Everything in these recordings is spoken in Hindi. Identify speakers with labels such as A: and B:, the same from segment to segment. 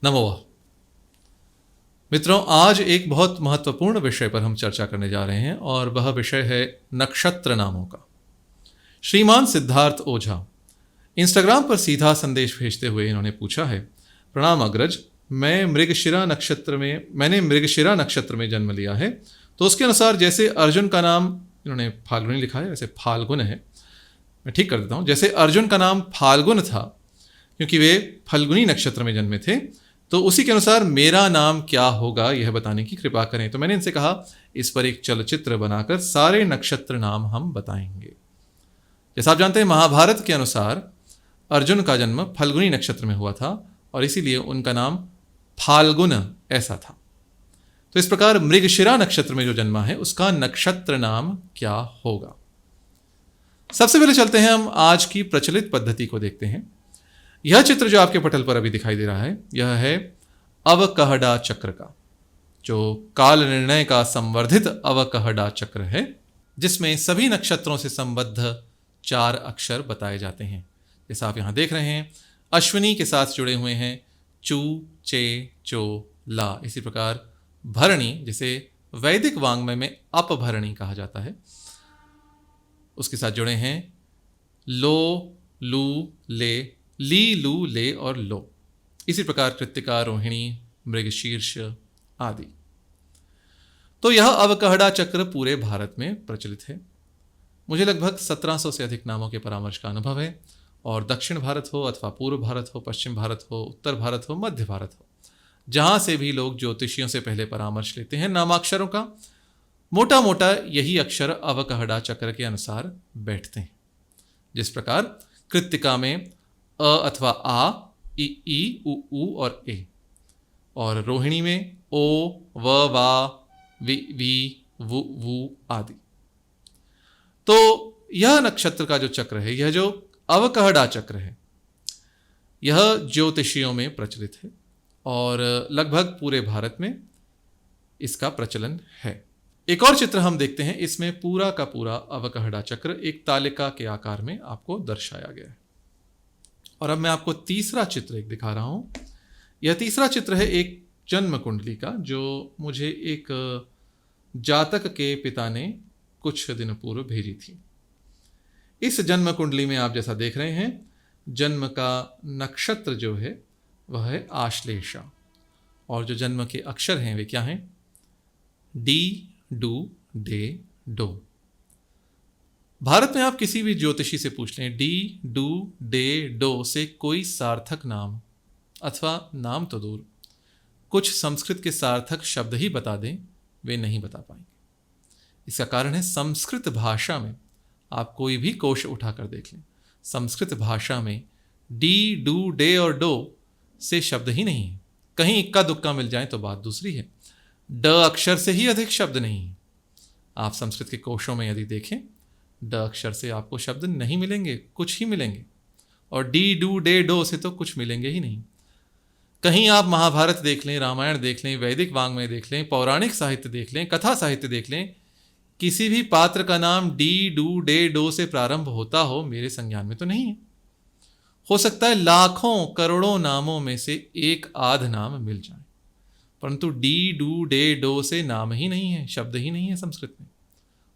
A: नमोवाह। मित्रों, आज एक बहुत महत्वपूर्ण विषय पर हम चर्चा करने जा रहे हैं और वह विषय है नक्षत्र नामों का। श्रीमान सिद्धार्थ ओझा इंस्टाग्राम पर सीधा संदेश भेजते हुए इन्होंने पूछा है, प्रणाम अग्रज, मैंने मृगशिरा नक्षत्र में जन्म लिया है। तो उसके अनुसार जैसे अर्जुन का नाम, इन्होंने फाल्गुनी लिखा है, वैसे फाल्गुन है, मैं ठीक कर देता हूँ। जैसे अर्जुन का नाम फाल्गुन था क्योंकि वे फल्गुनी नक्षत्र में जन्मे थे, तो उसी के अनुसार मेरा नाम क्या होगा यह बताने की कृपा करें। तो मैंने इनसे कहा इस पर एक चलचित्र बनाकर सारे नक्षत्र नाम हम बताएंगे। जैसा आप जानते हैं, महाभारत के अनुसार अर्जुन का जन्म फल्गुनी नक्षत्र में हुआ था और इसीलिए उनका नाम फाल्गुन ऐसा था। तो इस प्रकार मृगशिरा नक्षत्र में जो जन्मा है उसका नक्षत्र नाम क्या होगा। सबसे पहले चलते हैं हम आज की प्रचलित पद्धति को देखते हैं। यह चित्र जो आपके पटल पर अभी दिखाई दे रहा है, यह है अवकहड़ा चक्र का, जो काल निर्णय का संवर्धित अवकहड़ा चक्र है, जिसमें सभी नक्षत्रों से संबद्ध 4 अक्षर बताए जाते हैं। जैसा आप यहां देख रहे हैं, अश्विनी के साथ जुड़े हुए हैं चू, चे, चो, ला। इसी प्रकार भरणी, जिसे वैदिक वांग्मय में अपभरणी कहा जाता है, उसके साथ जुड़े हैं लो, लू, ले, ली, लू, ले और लो। इसी प्रकार कृत्तिका, रोहिणी, मृगशीर्ष आदि। तो यह अवकहड़ा चक्र पूरे भारत में प्रचलित है। मुझे लगभग 1700 से अधिक नामों के परामर्श का अनुभव है और दक्षिण भारत हो अथवा पूर्व भारत हो, पश्चिम भारत हो, उत्तर भारत हो, मध्य भारत हो, जहां से भी लोग ज्योतिषियों से पहले परामर्श लेते हैं नामाक्षरों का, मोटा मोटा यही अक्षर अवकहड़ा चक्र के अनुसार बैठते हैं। जिस प्रकार कृत्तिका में अ अथवा आ, ई, उ और ए, और रोहिणी में ओ, व, वा, वी, वु आदि। तो यह नक्षत्र का जो चक्र है, यह जो अवकहड़ा चक्र है, यह ज्योतिषियों में प्रचलित है और लगभग पूरे भारत में इसका प्रचलन है। एक और चित्र हम देखते हैं, इसमें पूरा का पूरा अवकहड़ा चक्र एक तालिका के आकार में आपको दर्शाया गया है। और अब मैं आपको तीसरा चित्र एक दिखा रहा हूं। यह तीसरा चित्र है एक जन्म कुंडली का, जो मुझे एक जातक के पिता ने कुछ दिन पूर्व भेजी थी। इस जन्म कुंडली में आप जैसा देख रहे हैं, जन्म का नक्षत्र जो है वह है आश्लेषा, और जो जन्म के अक्षर हैं वे क्या हैं? डी, डू, डे, डो। भारत में आप किसी भी ज्योतिषी से पूछ लें, डी, डू, डे, डो से कोई सार्थक नाम, अथवा नाम तो दूर, कुछ संस्कृत के सार्थक शब्द ही बता दें, वे नहीं बता पाएंगे। इसका कारण है, संस्कृत भाषा में आप कोई भी कोश उठाकर देख लें, संस्कृत भाषा में डी, डू, डे और डो से शब्द ही नहीं है। कहीं इक्का दुक्का मिल जाए तो बात दूसरी है। ड अक्षर से ही अधिक शब्द नहीं है। आप संस्कृत के कोशों में यदि देखें, ड अक्षर से आपको शब्द नहीं मिलेंगे, कुछ ही मिलेंगे, और डी, डू, डे, डो से तो कुछ मिलेंगे ही नहीं। कहीं आप महाभारत देख लें, रामायण देख लें, वैदिक वांग्मय देख लें, पौराणिक साहित्य देख लें, कथा साहित्य देख लें, किसी भी पात्र का नाम डी, डू, डे, डो से प्रारंभ होता हो, मेरे संज्ञान में तो नहीं है। हो सकता है लाखों करोड़ों नामों में से एक आध नाम मिल जाए, परंतु डी, डू, डे, डो से नाम ही नहीं है, शब्द ही नहीं है संस्कृत में,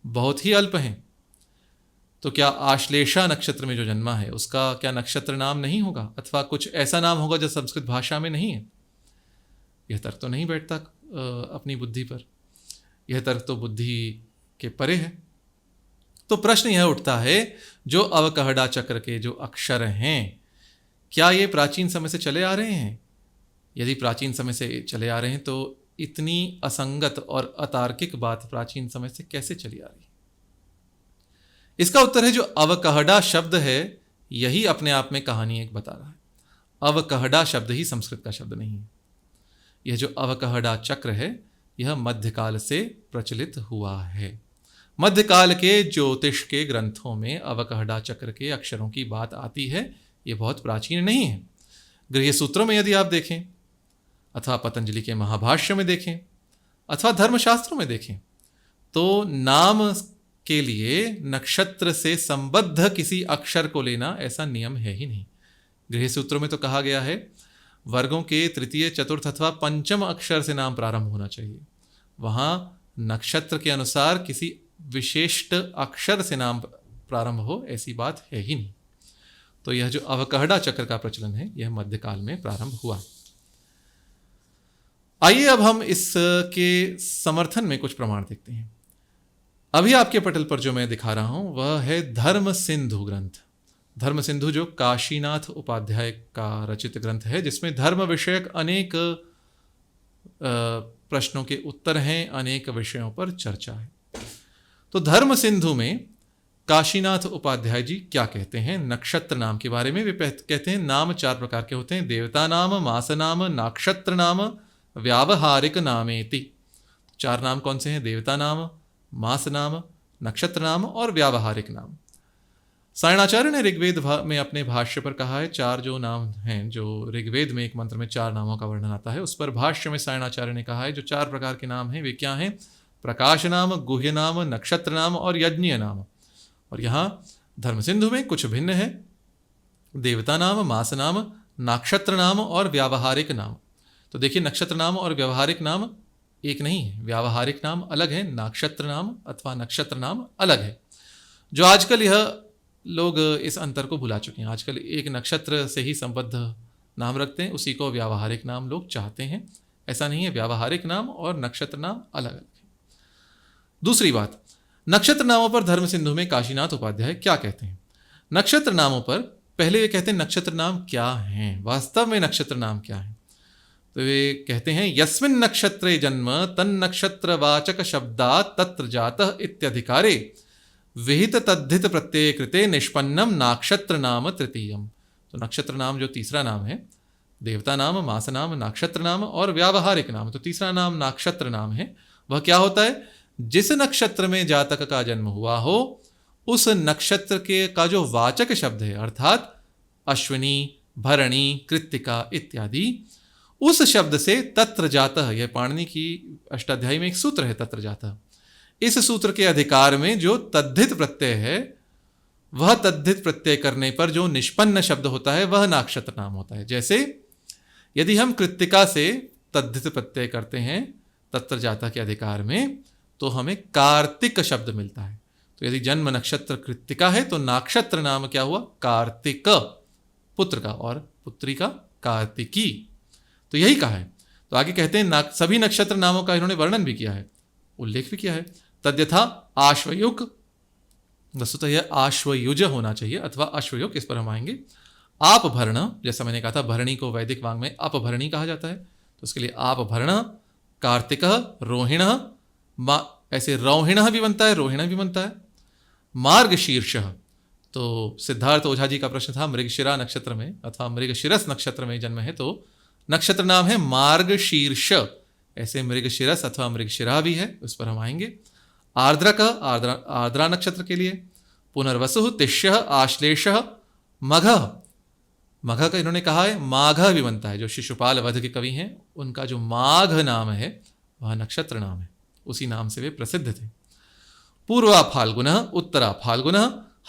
A: बहुत ही अल्प हैं। तो क्या आश्लेषा नक्षत्र में जो जन्मा है उसका क्या नक्षत्र नाम नहीं होगा, अथवा कुछ ऐसा नाम होगा जो संस्कृत भाषा में नहीं है? यह तर्क तो नहीं बैठता अपनी बुद्धि पर, यह तर्क तो बुद्धि के परे है। तो प्रश्न यह उठता है, जो अवकहड़ा चक्र के जो अक्षर हैं, क्या ये प्राचीन समय से चले आ रहे हैं? यदि प्राचीन समय से चले आ रहे हैं तो इतनी असंगत और अतार्किक बात प्राचीन समय से कैसे चली आ रही है? इसका उत्तर है, जो अवकहड़ा शब्द है यही अपने आप में कहानी एक बता रहा है। अवकहड़ा शब्द ही संस्कृत का शब्द नहीं है। यह जो अवकहड़ा चक्र है, यह मध्यकाल से प्रचलित हुआ है। मध्यकाल के ज्योतिष के ग्रंथों में अवकहड़ा चक्र के अक्षरों की बात आती है। यह बहुत प्राचीन नहीं है। गृह्य सूत्रों में यदि आप देखें, अथवा पतंजलि के महाभाष्य में देखें, अथवा धर्मशास्त्रों में देखें, तो नाम के लिए नक्षत्र से संबद्ध किसी अक्षर को लेना ऐसा नियम है ही नहीं। गृह्य सूत्रों में तो कहा गया है, वर्गों के तृतीय, चतुर्थ अथवा पंचम अक्षर से नाम प्रारंभ होना चाहिए। वहाँ नक्षत्र के अनुसार किसी विशिष्ट अक्षर से नाम प्रारंभ हो, ऐसी बात है ही नहीं। तो यह जो अवकहड़ा चक्र का प्रचलन है, यह मध्यकाल में प्रारंभ हुआ। आइए अब हम इसके समर्थन में कुछ प्रमाण देखते हैं। अभी आपके पटल पर जो मैं दिखा रहा हूं वह है धर्म सिंधु ग्रंथ। धर्म सिंधु जो काशीनाथ उपाध्याय का रचित ग्रंथ है, जिसमें धर्म विषयक अनेक प्रश्नों के उत्तर हैं, अनेक विषयों पर चर्चा है। तो धर्म सिंधु में काशीनाथ उपाध्याय जी क्या कहते हैं नक्षत्र नाम के बारे में? वे कहते हैं नाम 4 प्रकार के होते हैं: देवता नाम, मास नाम, नक्षत्र नाम, व्यावहारिक नामेति। 4 नाम कौन से हैं? देवता नाम, मास नाम, नक्षत्र नाम और व्यावहारिक नाम। सायणाचार्य ने ऋग्वेद में अपने भाष्य पर कहा है 4 जो नाम हैं, जो ऋग्वेद में एक मंत्र में 4 नामों का वर्णन आता है, उस पर भाष्य में सायणाचार्य ने कहा है जो 4 प्रकार के नाम हैं वे क्या हैं? प्रकाश नाम, गुह्य नाम, नक्षत्र नाम और यज्ञीय नाम। और यहाँ धर्म सिंधु में कुछ भिन्न है: देवता नाम, मास नाम, नक्षत्र नाम और व्यावहारिक नाम। तो देखिए, नक्षत्र नाम और व्यावहारिक नाम एक नहीं है, व्यावहारिक नाम अलग है, नक्षत्र नाम अथवा नक्षत्र नाम अलग है। जो आजकल यह लोग इस अंतर को भुला चुके हैं। आजकल एक नक्षत्र से ही संबद्ध नाम रखते हैं, उसी को व्यावहारिक नाम लोग चाहते हैं। ऐसा नहीं है, व्यावहारिक नाम और नक्षत्र नाम अलग अलग है। दूसरी बात, नक्षत्र नामों पर धर्म सिंधु में काशीनाथ उपाध्याय क्या कहते हैं? नक्षत्र नामों पर पहले वे कहते हैं नक्षत्र नाम क्या हैं, वास्तव में नक्षत्र नाम क्या है? तो वे कहते हैं यस्मिन् नक्षत्रे जन्म तन नक्षत्र वाचक शब्दा तत्र जातः इत्यधिकारे विहित तद्धित प्रत्यय कृते निष्पन्नम नक्षत्र नाम तृतीयम। तो नक्षत्र नाम जो तीसरा नाम है, देवता नाम, मास नाम, नक्षत्र नाम और व्यावहारिक नाम, तो तीसरा नाम नक्षत्र नाम है। वह क्या होता है? जिस नक्षत्र में जातक का जन्म हुआ हो उस नक्षत्र के का जो वाचक शब्द है, अर्थात अश्विनी, भरणी, कृत्तिका इत्यादि, उस शब्द से तत्र जातः, यह पाणिनि की अष्टाध्यायी में एक सूत्र है तत्र जातः, इस सूत्र के अधिकार में जो तद्धित प्रत्यय है, वह तद्धित प्रत्यय करने पर जो निष्पन्न शब्द होता है वह नक्षत्र नाम होता है। जैसे यदि हम कृत्तिका से तद्धित प्रत्यय करते हैं तत्र जातः के अधिकार में, तो हमें कार्तिक शब्द मिलता है। तो यदि जन्म नक्षत्र कृत्तिका है तो नक्षत्र नाम क्या हुआ? कार्तिक, पुत्र का, और पुत्री का कार्तिकी। तो यही कहा है। तो आगे कहते हैं सभी नक्षत्र नामों का इन्होंने वर्णन भी किया है, उल्लेख भी किया है। तद्यथा आश्वयुग, वस्तुतः यह आश्वयुज होना चाहिए अथवा अश्वयुग, इस पर हम आएंगे। आपभरण, जैसा मैंने कहा था भरणी को वैदिक वांग में अपभरणी कहा जाता है, तो उसके लिए आपभरण, कार्तिक, रोहिण, ऐसे रोहिण भी बनता है, रोहिण भी बनता है। मार्गशीर्ष, तो सिद्धार्थ ओझा जी का प्रश्न था, मृगशिरा नक्षत्र में अथवा मृगशिरस नक्षत्र में जन्म है तो नक्षत्र नाम है मार्गशीर्ष। ऐसे मृगशिरस अथवा मृगशिरा भी है, उस पर हम आएंगे। आर्द्रक, आर्द्रा नक्षत्र के लिए। पुनर्वसु, तिष्य, आश्लेष, मघ, मघ का इन्होंने कहा है माघ भी बनता है। जो शिशुपाल वध के कवि हैं उनका जो माघ नाम है वह नक्षत्र नाम है, उसी नाम से वे प्रसिद्ध थे। पूर्वा फाल्गुन, उत्तरा फाल्गुन,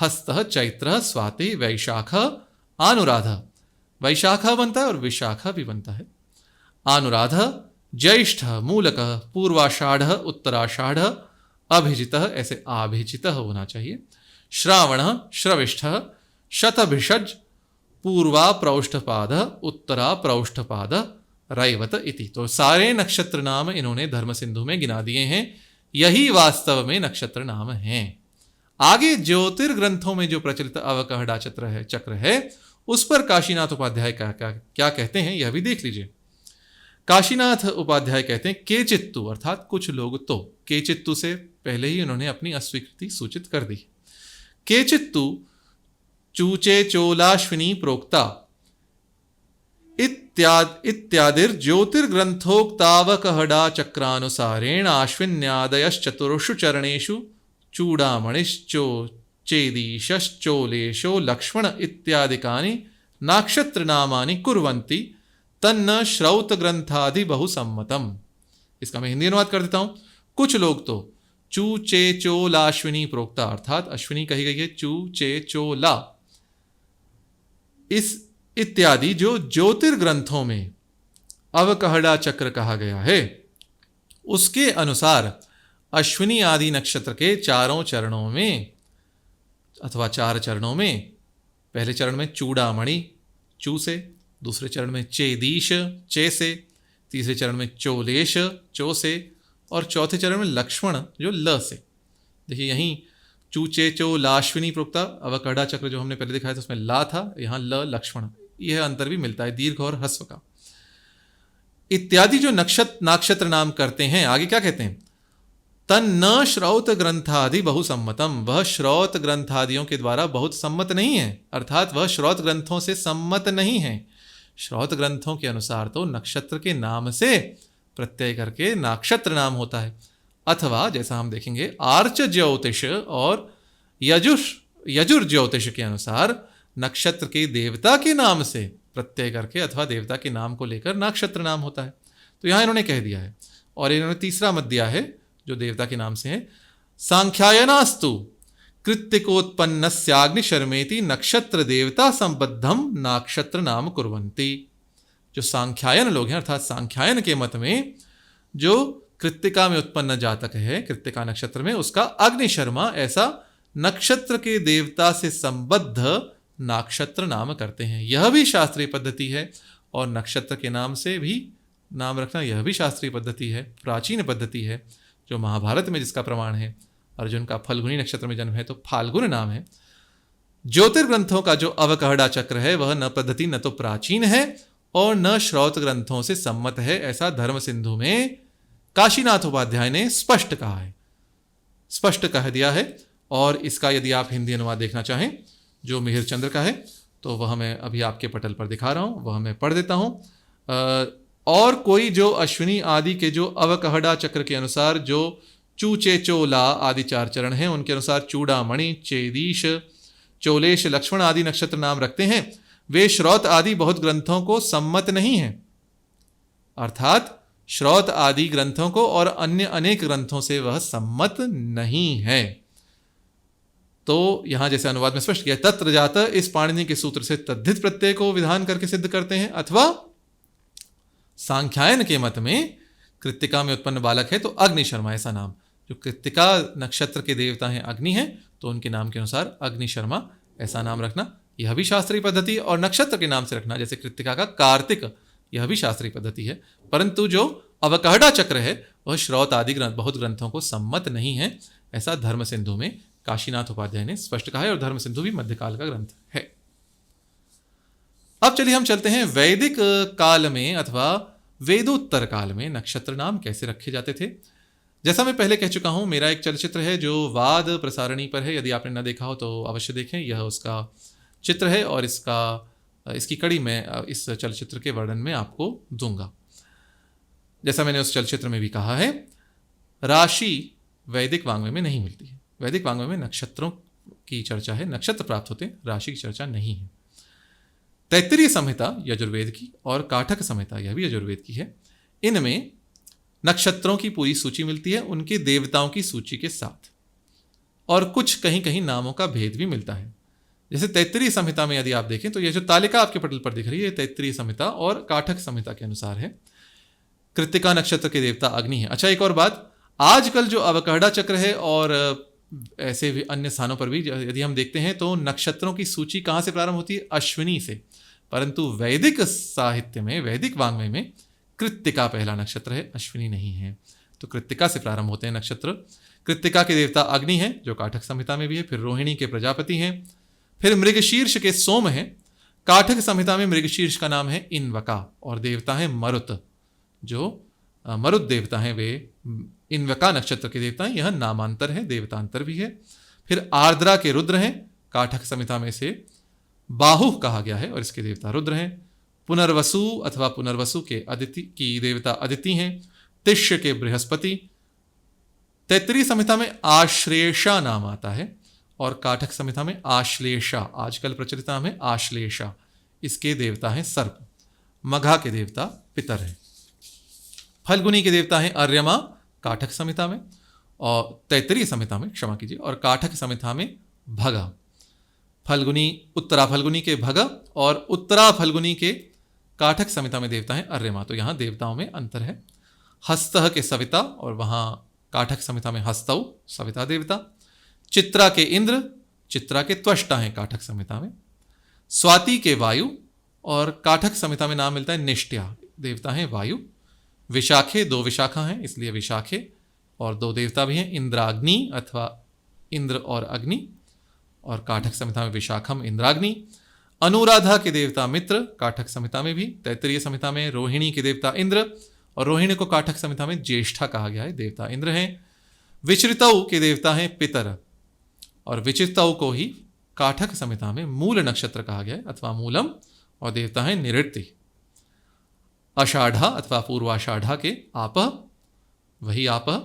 A: हस्त, चैत्र, स्वाति, वैशाख, अनुराधा, वैशाखा बनता है और विशाखा भी बनता है। अनुराध, ज्येष्ठ, मूलक, पूर्वाषाढ़, उत्तराषाढ़, अभिजित, ऐसे आभिजित होना चाहिए। श्रावण, श्रविष्ठ, शतभिषज, पूर्वा प्रौष्ठपाद, उत्तरा प्रौष्ठपाद, रैवत इति। तो सारे नक्षत्र नाम इन्होंने धर्म सिंधु में गिना दिए हैं, यही वास्तव में नक्षत्र नाम हैं। आगे ज्योतिर्ग्रंथों में जो प्रचलित अवकहड़ा चक्र है उस पर काशीनाथ उपाध्याय क्या कहते हैं यह भी देख लीजिए। काशीनाथ उपाध्याय कहते हैं केचित्तु, अर्थात कुछ लोग तो, केचित्तु से पहले ही उन्होंने अपनी अस्वीकृति सूचित कर दी। केचित्तु चूचे चोलाश्विनी प्रोक्ता इत्यादिर ज्योतिर्ग्रंथोक्तावकहड़ा चक्रानुसारेण आश्विन्यादयश्चतुर्षु चरणेषु चूड़ामणिश्चो चेदीशश्चोलेशो लक्ष्मण इत्यादिकानि नक्षत्रनामानि कुर्वन्ति तन्न श्रौत ग्रंथादि बहुसम्मतम। इसका मैं हिंदी अनुवाद कर देता हूं। कुछ लोग तो चू चे चोलाश्विनी प्रोक्ता, अर्थात अश्विनी कही गई है, चू चे चोला, इस इत्यादि जो ज्योतिर्ग्रंथों में अवकहड़ा चक्र कहा गया है, उसके अनुसार अश्विनी आदि नक्षत्र के चारों चरणों में अथवा 4 चरणों में, पहले चरण में चूड़ामणि चू से, दूसरे चरण में चेदीश चे से, तीसरे चरण में चोलेश चो से, और चौथे चरण में लक्ष्मण जो ल से। देखिए यहीं चू चे चो लाश्विनी प्रोक्ता, अवकहड़ा चक्र जो हमने पहले दिखाया था उसमें ला था, यहाँ ल लक्ष्मण, यह अंतर भी मिलता है दीर्घ और ह्रस्व का। इत्यादि जो नाक्षत्र नाम करते हैं, आगे क्या कहते हैं, तन न श्रौत ग्रंथादि बहुसम्मतम, वह श्रौत ग्रंथादियों के द्वारा बहुत सम्मत नहीं है, अर्थात वह श्रौत ग्रंथों से सम्मत नहीं है। श्रौत ग्रंथों के अनुसार तो नक्षत्र के नाम से प्रत्यय करके नाक्षत्र नाम होता है, अथवा जैसा हम देखेंगे आर्च ज्योतिष और यजुर ज्योतिष के अनुसार नक्षत्र के देवता के नाम से प्रत्यय करके अथवा देवता के नाम को लेकर नाक्षत्र नाम होता है। तो यहां इन्होंने कह दिया है, और इन्होंने तीसरा मत दिया है जो देवता के नाम से है, सांख्यायनास्तु कृत्तिकोत्पन्नस्याग्निशर्मेति नक्षत्र देवता संबद्धम नाक्षत्र नाम कुर्वन्ति। जो सांख्यायन लोग हैं, अर्थात सांख्यायन के मत में जो कृत्तिका में उत्पन्न जातक है, कृत्तिका नक्षत्र में, उसका अग्निशर्मा ऐसा नक्षत्र के देवता से संबद्ध नाक्षत्र नाम करते हैं। यह भी शास्त्रीय पद्धति है, और नक्षत्र के नाम से भी नाम रखना यह भी शास्त्रीय पद्धति है, प्राचीन पद्धति है, जो महाभारत में जिसका प्रमाण है। अर्जुन का फल्गुनी नक्षत्र में जन्म है तो फाल्गुन नाम है। ज्योतिर्ग्रंथों का जो अवकहड़ा चक्र है वह न पद्धति न तो प्राचीन है और न श्रौत ग्रंथों से सम्मत है, ऐसा धर्म सिंधु में काशीनाथ उपाध्याय ने स्पष्ट कहा है, स्पष्ट कह दिया है। और इसका यदि आप हिंदी अनुवाद देखना चाहें जो मिहिर चंद्र का है, तो वह मैं अभी आपके पटल पर दिखा रहा हूं, वह मैं पढ़ देता हूं। और कोई जो अश्विनी आदि के जो अवकहड़ा चक्र के अनुसार जो चू चे चो ला आदि 4 चरण हैं, उनके अनुसार चूड़ामणि चेदीश चोलेश लक्ष्मण आदि नक्षत्र नाम रखते हैं, वे श्रौत आदि बहुत ग्रंथों को सम्मत नहीं है, अर्थात श्रौत आदि ग्रंथों को और अन्य अनेक ग्रंथों से वह सम्मत नहीं है। तो यहां जैसे अनुवाद में स्पष्ट किया, तत्र जात इस पाणिनि के सूत्र से तद्धित प्रत्यय को विधान करके सिद्ध करते हैं, अथवा सांख्यायन के मत में कृत्तिका में उत्पन्न बालक है तो अग्निशर्मा ऐसा नाम, जो कृत्तिका नक्षत्र के देवता हैं अग्नि हैं, तो उनके नाम के अनुसार अग्निशर्मा ऐसा नाम रखना यह भी शास्त्रीय पद्धति, और नक्षत्र के नाम से रखना जैसे कृत्तिका का कार्तिक, यह भी शास्त्रीय पद्धति है। परंतु जो अवकहड़ा चक्र है वह श्रौत आदि बहुत ग्रंथों को सम्मत नहीं है, ऐसा धर्म सिंधु में काशीनाथ उपाध्याय ने स्पष्ट कहा है, और धर्म सिंधु भी मध्यकाल का ग्रंथ है। अब चलिए हम चलते हैं वैदिक काल में अथवा वेदोत्तर काल में नक्षत्र नाम कैसे रखे जाते थे। जैसा मैं पहले कह चुका हूं, मेरा एक चलचित्र है जो वाद प्रसारणी पर है, यदि आपने ना देखा हो तो अवश्य देखें, यह उसका चित्र है और इसकी कड़ी मैं इस चलचित्र के वर्णन में आपको दूंगा। जैसा मैंने उस चलचित्र में भी कहा है, राशि वैदिक वाङ्मय में नहीं मिलती है। वैदिक वाङ्मय में नक्षत्रों की चर्चा है, नक्षत्र प्राप्त होते हैं, राशि की चर्चा नहीं है। तैत्तिरीय संहिता यजुर्वेद की और काठक संहिता यह भी यजुर्वेद की है, इनमें नक्षत्रों की पूरी सूची मिलती है उनके देवताओं की सूची के साथ, और कुछ कहीं कहीं नामों का भेद भी मिलता है। जैसे तैत्तिरीय संहिता में यदि आप देखें तो यह जो तालिका आपके पटल पर दिख रही है तैत्तिरीय संहिता और काठक संहिता के अनुसार है। कृत्तिका नक्षत्र के देवता अग्नि है। अच्छा, एक और बात, आजकल जो अवकहड़ा चक्र है और ऐसे भी अन्य स्थानों पर भी यदि हम देखते हैं तो नक्षत्रों की सूची कहाँ से प्रारंभ होती है? अश्विनी से। परंतु वैदिक साहित्य में, वैदिक वाङ्मय में कृत्तिका पहला नक्षत्र है, अश्विनी नहीं है। तो कृत्तिका से प्रारंभ होते हैं नक्षत्र। कृत्तिका के देवता अग्नि है जो काठक संहिता में भी है, फिर रोहिणी के प्रजापति हैं, फिर मृगशीर्ष के सोम हैं। काठक संहिता में मृगशीर्ष का नाम है इन्वका, और देवता है मरुत, जो मरुत देवता हैं वे इन्वका नक्षत्र के देवता हैं। यह नामांतर है, देवतांतर भी है। फिर आर्द्रा के रुद्र हैं, काठक संहिता में से बाहु कहा गया है और इसके देवता रुद्र हैं। पुनर्वसु अथवा पुनर्वसु के अदिति की देवता अदिति हैं। तिष्य के बृहस्पति। तैत्तिरीय संहिता में आश्लेषा नाम आता है और काठक संहिता में आश्लेषा, आजकल प्रचलित नाम है आश्लेषा, इसके देवता हैं सर्प। मघा के देवता पितर हैं। फल्गुनी के देवता हैं अर्यमा काठक संहिता में, और तैत्तिरीय संहिता में, क्षमा कीजिए, और काठक संहिता में भगा। फल्गुनी, उत्तरा फल्गुनी के भग और उत्तरा फल्गुनी के काठक संहिता में देवता हैं अर्यमा। तो यहाँ देवताओं में अंतर है। हस्तः के सविता और वहाँ काठक संहिता में हस्तौ सविता देवता। चित्रा के इंद्र, चित्रा के त्वष्टा हैं काठक संहिता में। स्वाति के वायु और काठक संहिता में नाम मिलता है निष्ठ्या, देवता हैं वायु। विशाखे, दो विशाखा हैं इसलिए विशाखे, और दो देवता भी हैं इंद्राग्नि अथवा इंद्र और अग्नि, और काठक संहिता में विशाखम इंद्राग्नि। अनुराधा के देवता मित्र, काठक संहिता में भी। तैत्तरीय संहिता में रोहिणी के देवता इंद्र, और रोहिणी को काठक संहिता में ज्येष्ठा कहा गया है, देवता इंद्र हैं। विचरितौ के देवता हैं पितर, और विचितौ को ही काठक संहिता में मूल नक्षत्र कहा गया है अथवा मूलम, और देवता हैं निऋत्ति। आषाढ़ा अथवा पूर्वाषाढ़ा के आपः, वही आपः,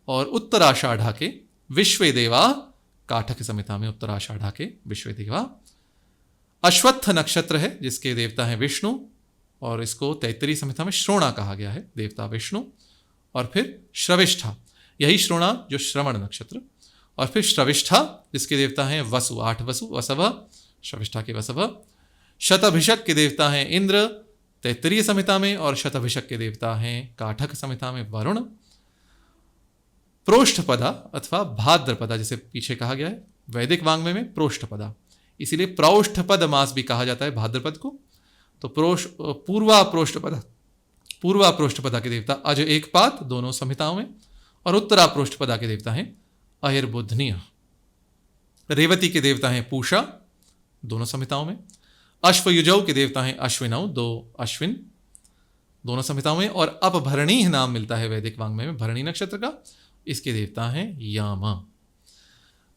A: और उत्तराषाढ़ा के विश्वे देवा, काठक संहिता में उत्तराषाढ़ा के विश्वे देवा। अश्वत्थ नक्षत्र है जिसके देवता हैं विष्णु, और इसको तैत्तरीय संहिता में श्रोणा कहा गया है, देवता विष्णु। और फिर श्रविष्ठा, यही श्रोणा जो श्रवण नक्षत्र। और फिर श्रविष्ठा जिसके देवता हैं वसु, 8 वसु, वसव, श्रविष्ठा के वसव। शतभिषक के देवता हैं इंद्र तैत्तरीय संहिता में, और शतभिषक के देवता हैं काठक संहिता में वरुण। प्रोष्ठपदा अथवा भाद्रपदा जिसे पीछे कहा गया है वैदिक वाङ्मय में प्रोष्ठपदा, इसीलिए प्रौष्ठपद मास भी कहा जाता है भाद्रपद को। तो पूर्वा प्रोष्ठपदा के देवता अज एक पात, दोनों संहिताओं में, और उत्तरा प्रोष्ठपदा के देवता हैं अहिर्बुधनीय। रेवती के देवता हैं पूषा, दोनों संहिताओं में। अश्वयुजौ के देवता हैं अश्विनौ, 2 अश्विन, दोनों संहिताओं में। और अपभरणी नाम मिलता है वैदिक वाङ्मय में भरणी नक्षत्र का, इसके देवता हैं यामा।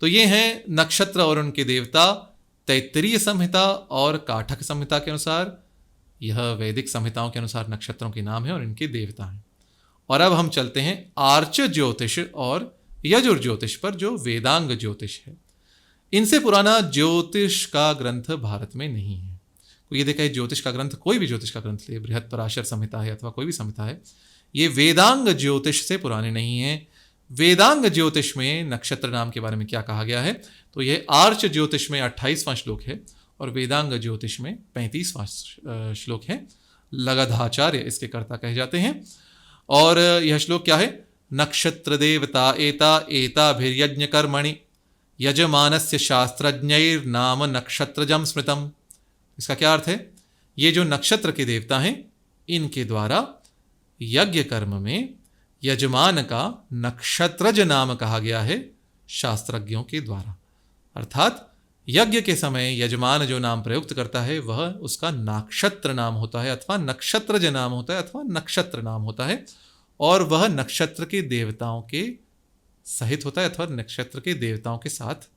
A: तो ये हैं नक्षत्र और उनके देवता तैत्तरीय संहिता और काठक संहिता के अनुसार। यह वैदिक संहिताओं के अनुसार नक्षत्रों के नाम है और इनके देवता हैं। और अब हम चलते हैं आर्च ज्योतिष और यजुर ज्योतिष पर, जो वेदांग ज्योतिष है। इनसे पुराना ज्योतिष का ग्रंथ भारत में नहीं है। ये देखा है ज्योतिष का ग्रंथ, कोई भी ज्योतिष का ग्रंथ ले, बृहत पराशर संहिता है अथवा कोई भी संहिता है, ये वेदांग ज्योतिष से पुराने नहीं है। वेदांग ज्योतिष में नक्षत्र नाम के बारे में क्या कहा गया है, तो यह आर्च ज्योतिष में 28वां श्लोक है और वेदांग ज्योतिष में 35वां श्लोक है। लगधाचार्य इसके कर्ता कहे जाते हैं। और यह श्लोक क्या है, नक्षत्र देवता एता भिर्यज्ञ कर्मणि यजमानस्य शास्त्रज्ञैर नाम नक्षत्रजम स्मृतम। इसका क्या अर्थ है, ये जो नक्षत्र के देवता हैं इनके द्वारा यज्ञ कर्म में यजमान का नक्षत्रज नाम कहा गया है शास्त्रज्ञों के द्वारा। अर्थात यज्ञ के समय यजमान जो नाम प्रयुक्त करता है वह उसका नक्षत्र नाम होता है अथवा नक्षत्रज नाम होता है अथवा नक्षत्र नाम होता है, और वह नक्षत्र के देवताओं के सहित होता है अथवा नक्षत्र के देवताओं के साथ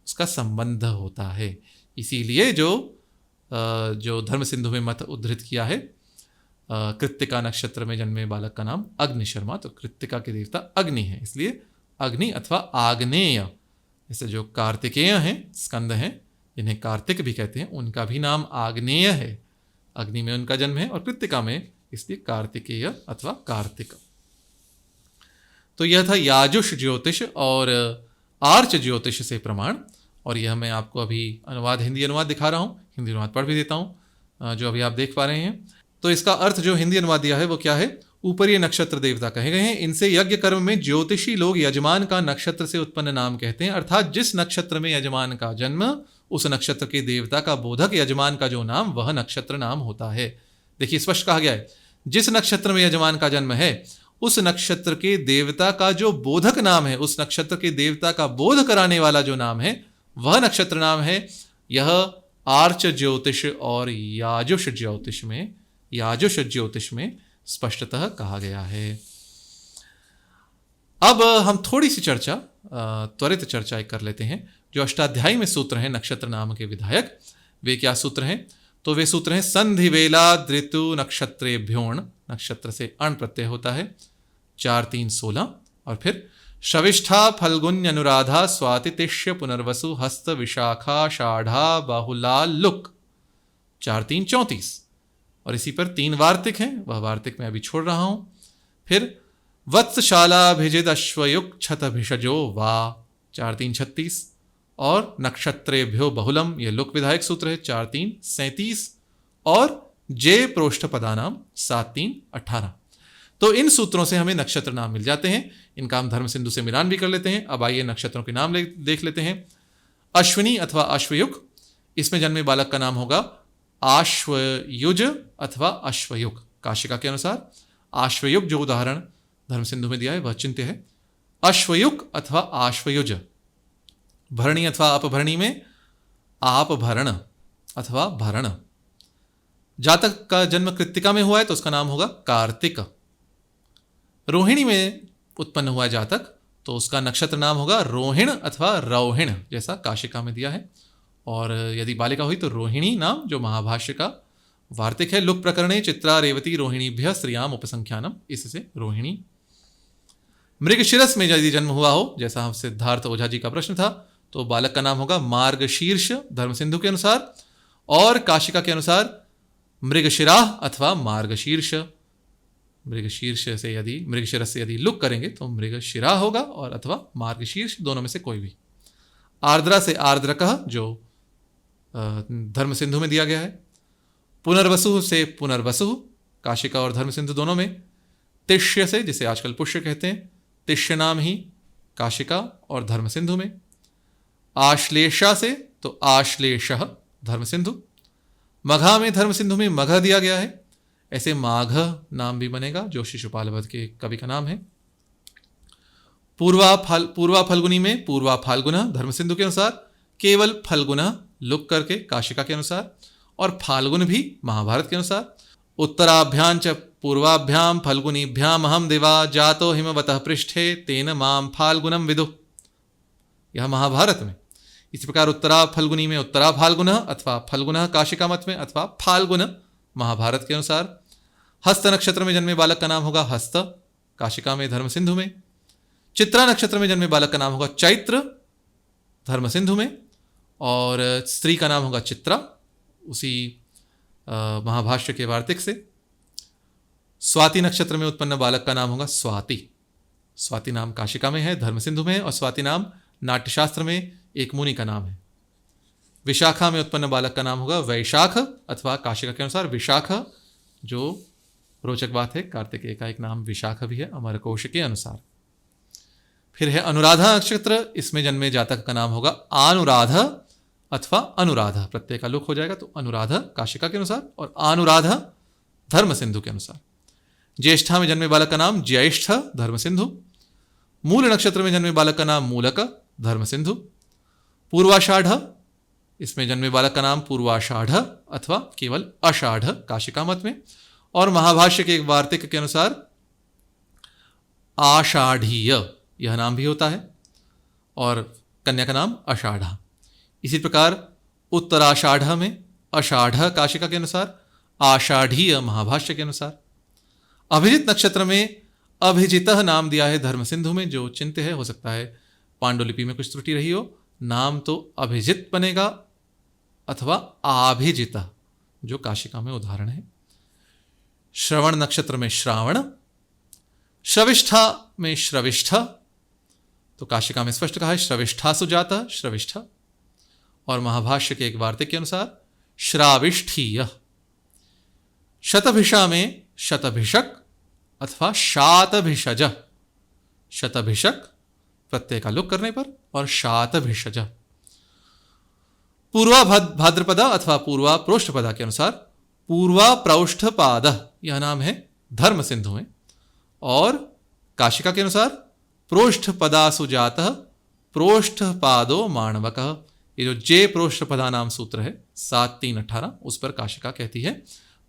A: उसका संबंध होता है। इसीलिए जो धर्म सिंधु में मत उद्धृत किया है, कृत्तिका नक्षत्र में जन्मे बालक का नाम अग्नि शर्मा, तो कृत्तिका के देवता अग्नि है, इसलिए अग्नि अथवा आग्नेय। जैसे जो कार्तिकेय हैं, स्कंद हैं, जिन्हें कार्तिक भी कहते हैं, उनका भी नाम आग्नेय है, अग्नि में उनका जन्म है, और कृत्तिका में इसलिए कार्तिकेय अथवा कार्तिक। तो यह था याजुष ज्योतिष और आर्च ज्योतिष से प्रमाण। और यह मैं आपको अभी अनुवाद, हिंदी अनुवाद दिखा रहा हूँ, हिंदी अनुवाद पढ़ भी देता हूँ जो अभी आप देख पा रहे हैं। तो इसका अर्थ जो हिंदी अनुवाद दिया है वो क्या है, ऊपर ये नक्षत्र देवता कहे गए हैं, इनसे यज्ञ कर्म में ज्योतिषी लोग यजमान का नक्षत्र से उत्पन्न नाम कहते हैं। अर्थात जिस नक्षत्र में यजमान का जन्म, उस नक्षत्र के देवता का बोधक यजमान का जो नाम, वह नक्षत्र नाम होता है। देखिए स्पष्ट कहा गया है, जिस नक्षत्र में यजमान का जन्म है उस नक्षत्र के देवता का जो बोधक नाम है, उस नक्षत्र के देवता का बोध कराने वाला जो नाम है वह नक्षत्र नाम है। यह आर्च ज्योतिष और याजुष ज्योतिष में स्पष्टतः कहा गया है। अब हम थोड़ी सी चर्चा, त्वरित चर्चा कर लेते हैं। जो अष्टाध्यायी में सूत्र हैं नक्षत्र नाम के विधायक, वे क्या सूत्र हैं, तो वे सूत्र हैं संधि वेला धृतु नक्षत्रेभ्योण, नक्षत्र से अण प्रत्यय होता है, 4 3 16। और फिर शविष्ठा फल्गुन्य अनुराधा स्वाति तिष्य पुनर्वसु हस्त विशाखा षाढ़ा बाहुला लुक, 4 3 34। और इसी पर 3 वार्तिक हैं, वह वार्तिक मैं अभी छोड़ रहा हूं। फिर वत्सशाला भिजिद अश्वयुक छत भिषजो वा, 4 3 36। और नक्षत्रेभ्यो बहुलम, यह लुक विधायक सूत्र है, 4 3 37, और जे प्रोष्ठ पदानाम 7 3 18। तो इन सूत्रों से हमें नक्षत्र नाम मिल जाते हैं। इनका हम धर्म सिंधु से मिलान भी कर लेते हैं। अब आइए नक्षत्रों के नाम देख लेते हैं। अश्विनी अथवा अश्वयुग, इसमें जन्मे बालक का नाम होगा आश्वयुज अथवा अश्वयुग। काशिका के अनुसार आश्वयुग जो उदाहरण धर्म सिंधु में दिया है वह चिंत्य है। अश्वयुग अथवा आश्वयुज। भरणी अथवा अपभरणी में आपभरण अथवा भरण। जातक का जन्म कृत्तिका में हुआ है तो उसका नाम होगा कार्तिक। रोहिणी में उत्पन्न हुआ है जातक तो उसका नक्षत्र नाम होगा रोहिण अथवा रौहिण, जैसा काशिका में दिया है। और यदि बालिका हुई तो रोहिणी नाम, जो महाभाष्य का वार्तिक है। लुक प्रकरणे चित्रा रेवती रोहिणीभ्य स्त्रियाम उपसंख्यानम, इससे रोहिणी। मृगशिरस में यदि जन्म हुआ हो, जैसा हम सिद्धार्थ ओझा जी का प्रश्न था, तो बालक का नाम होगा मार्गशीर्ष धर्म सिंधु के अनुसार, और काशिका के अनुसार मृगशिरा अथवा मार्गशीर्ष। मृगशिरस से यदि लुक करेंगे तो मृगशिरा होगा, और अथवा मार्गशीर्ष, दोनों में से कोई भी। आर्द्रा से आर्द्रकः, जो धर्म सिंधु में दिया गया है। पुनर्वसु से पुनर्वसु, काशिका और धर्म सिंधु दोनों में। तिष्य से, जिसे आजकल पुष्य कहते हैं, तिष्य नाम ही काशिका और धर्म सिंधु में। आश्लेषा से तो आश्लेषः धर्म सिंधु। मघा में धर्म सिंधु में मघ दिया गया है, ऐसे माघ नाम भी बनेगा, जो शिशुपाल वध के कवि का नाम है। पूर्वा फल्गुनी में पूर्वा फाल्गुन धर्म सिंधु के अनुसार, केवल फल्गुन लुक करके काशिका के अनुसार, और फाल्गुन भी महाभारत के अनुसार। उत्तराभ्यां च पूर्वाभ्यां फल्गुनीभ्याम अहम दिवा जातो हिमवतः पृष्ठे तेन माम फाल्गुनम विदु, यह महाभारत में। इसी प्रकार उत्तरा फल्गुनी में उत्तरा फाल्गुन अथवा फल्गुन काशिका मत में, अथवा फाल्गुन महाभारत के अनुसार। हस्त नक्षत्र में जन्मे बालक का नाम होगा हस्त, काशिका में धर्म सिंधु में। चित्रा नक्षत्र में जन्मे बालक का नाम होगा चैत्र, धर्म सिंधु में, और स्त्री का नाम होगा चित्रा, उसी महाभाष्य के वार्तिक से। स्वाति नक्षत्र में उत्पन्न बालक का नाम होगा स्वाति। स्वाति नाम काशिका में है, धर्म सिंधु में, और स्वाति नाम नाट्यशास्त्र में एक मुनि का नाम है। विशाखा में उत्पन्न बालक का नाम होगा वैशाख, अथवा काशिका के अनुसार विशाख, जो रोचक बात है, कार्तिकेय का एक नाम विशाख भी है अमरकोश के अनुसार। फिर है अनुराधा नक्षत्र, इसमें जन्मे जातक का नाम होगा अनुराध अथवा अनुराधा, प्रत्यय का लुक हो जाएगा तो अनुराधा काशिका के अनुसार, और अनुराधा धर्म सिंधु के अनुसार। ज्येष्ठा में जन्मे बालक का नाम ज्येष्ठ, धर्म सिंधु। मूल नक्षत्र में जन्मे बालक का नाम मूलक, धर्म सिंधु। पूर्वाषाढ़, इसमें जन्मे बालक का नाम पूर्वाषाढ़ अथवा केवल अषाढ़, काशिका मत में। और महाभाष्य के एक वार्तिक के अनुसार आषाढ़ीय यह नाम भी होता है, और कन्या का नाम अषाढ़ा। इसी प्रकार उत्तराषाढ़ में अषाढ़ काशिका के अनुसार, आषाढ़ीय महाभाष्य के अनुसार। अभिजित नक्षत्र में अभिजितः नाम दिया है धर्म सिंधु में, जो चिंत्य है, हो सकता है पांडुलिपि में कुछ त्रुटि रही हो। नाम तो अभिजित बनेगा अथवा आभिजित, जो काशिका में उदाहरण है। श्रवण नक्षत्र में श्रावण। श्रविष्ठा में श्रविष्ठ, तो काशिका में स्पष्ट कहा है श्रविष्ठा सुजाता, श्रविष्ठा। और महाभाष्य के एक वार्तिक के अनुसार श्राविष्ठीय। शतभिषा में शतभिषक अथवा शातभिषज, शतभिषक प्रत्यय का लुक करने पर, और शातभिषज। पूर्वा भाद्रपदा अथवा पूर्वा प्रोष्ठपदा के अनुसार पूर्वा प्रौष्ठपाद, यह नाम है धर्म सिंधु में, और काशिका के अनुसार प्रोष्ठपदा सुजातः प्रोष्ठपादो माणवकः, ये जो जे प्रोष्ठपदा नाम सूत्र है 7 3 18, उस पर काशिका कहती है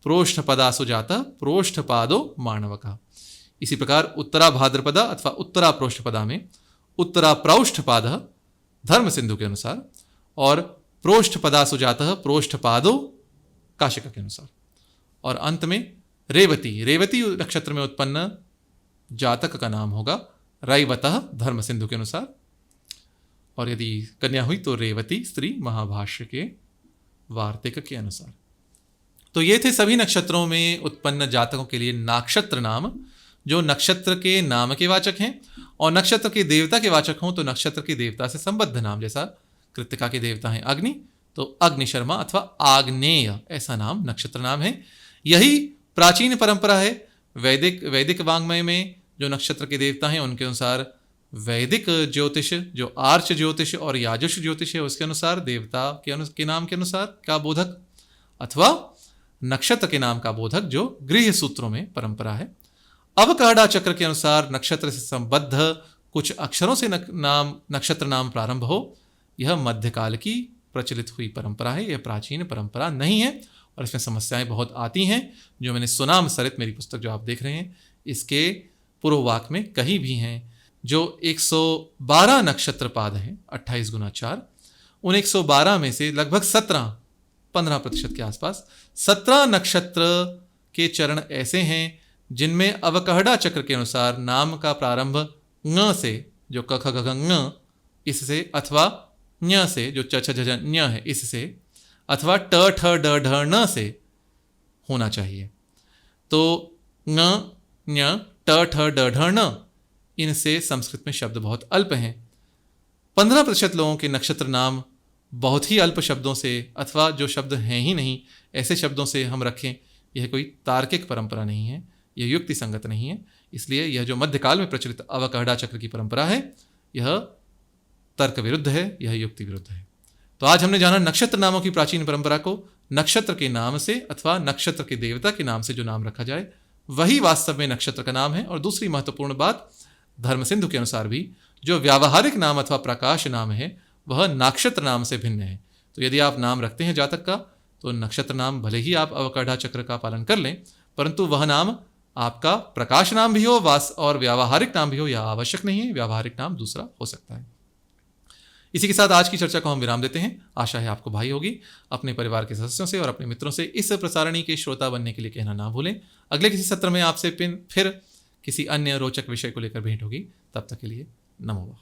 A: प्रोष्ठपदा सुजातः प्रोष्ठपादो माणवकः। इसी प्रकार उत्तरा भाद्रपदा अथवा उत्तरा प्रोष्ठपदा में उत्तरा प्रौष्ठपाद धर्म सिंधु के अनुसार, और प्रोष्ठपदा सुजातः प्रोष्ठपादो काशिका के अनुसार। और अंत में रेवती, रेवती नक्षत्र में उत्पन्न जातक का नाम होगा रैवतः, धर्म सिंधु के अनुसार। और यदि कन्या हुई तो रेवती स्त्री, महाभाष्य के वार्तिक के अनुसार। तो ये थे सभी नक्षत्रों में उत्पन्न जातकों के लिए नाक्षत्र नाम, जो नक्षत्र के नाम के वाचक हैं, और नक्षत्र के देवता के वाचक हों तो नक्षत्र के देवता से संबद्ध नाम, जैसा कृत्तिका के देवता हैं अग्नि, तो अग्निशर्मा अथवा आग्नेय ऐसा नाम नक्षत्र नाम है। यही प्राचीन परंपरा है। वैदिक वाङ्मय में जो नक्षत्र के देवता हैं उनके अनुसार वैदिक ज्योतिष, जो आर्च ज्योतिष और याजुष ज्योतिष है, उसके अनुसार देवता के नाम के अनुसार का बोधक अथवा नक्षत्र के नाम का बोधक जो गृह सूत्रों में परंपरा है। अवकहड़ा चक्र के अनुसार नक्षत्र से संबद्ध कुछ अक्षरों से नक्षत्र नाम प्रारंभ हो, यह मध्यकाल की प्रचलित हुई परंपरा है, यह प्राचीन परंपरा नहीं है और इसमें समस्याएं बहुत आती हैं। जो मैंने सुनाम सरित, मेरी पुस्तक जो आप देख रहे हैं, इसके पूर्ववाक में कहीं भी हैं जो 112 नक्षत्र पाद हैं 28 गुना 4, उन 112 में से लगभग 15% के आसपास 17 नक्षत्र के चरण ऐसे हैं जिनमें अवकहड़ा चक्र के अनुसार नाम का प्रारंभ ङ से, जो क ख ग घ ङ इससे, अथवा ञ से, जो च छ झ झ ञ है इससे, अथवा ट ठ ड ढ ण से होना चाहिए। तो ङ ञ ट ठ ड ढ ण, इनसे संस्कृत में शब्द बहुत अल्प हैं। 15% लोगों के नक्षत्र नाम बहुत ही अल्प शब्दों से, अथवा जो शब्द हैं ही नहीं ऐसे शब्दों से हम रखें, यह कोई तार्किक परंपरा नहीं है, यह युक्ति संगत नहीं है। इसलिए यह जो मध्यकाल में प्रचलित अवकहड़ा चक्र की परंपरा है, यह तर्क विरुद्ध है, यह युक्ति विरुद्ध है। तो आज हमने जाना नक्षत्र नामों की प्राचीन परंपरा को। नक्षत्र के नाम से अथवा नक्षत्र के देवता के नाम से जो नाम रखा जाए वही वास्तव में नक्षत्र का नाम है। और दूसरी महत्वपूर्ण बात, धर्म सिंधु के अनुसार भी जो व्यावहारिक नाम अथवा प्रकाश नाम है वह नक्षत्र नाम से भिन्न है। तो यदि आप नाम रखते हैं जातक का, तो नक्षत्र नाम भले ही आप अवकहड़ा चक्र का पालन कर लें, परंतु वह नाम आपका प्रकाश नाम भी हो और व्यावहारिक नाम भी हो, यह आवश्यक नहीं है। व्यावहारिक नाम दूसरा हो सकता है। इसी के साथ आज की चर्चा को हम विराम देते हैं। आशा है आपको भाई होगी। अपने परिवार के सदस्यों से और अपने मित्रों से इस प्रसारणी के श्रोता बनने के लिए कहना ना भूलें। अगले किसी सत्र में आपसे फिर किसी अन्य रोचक विषय को लेकर भेंट होगी। तब तक के लिए नमो।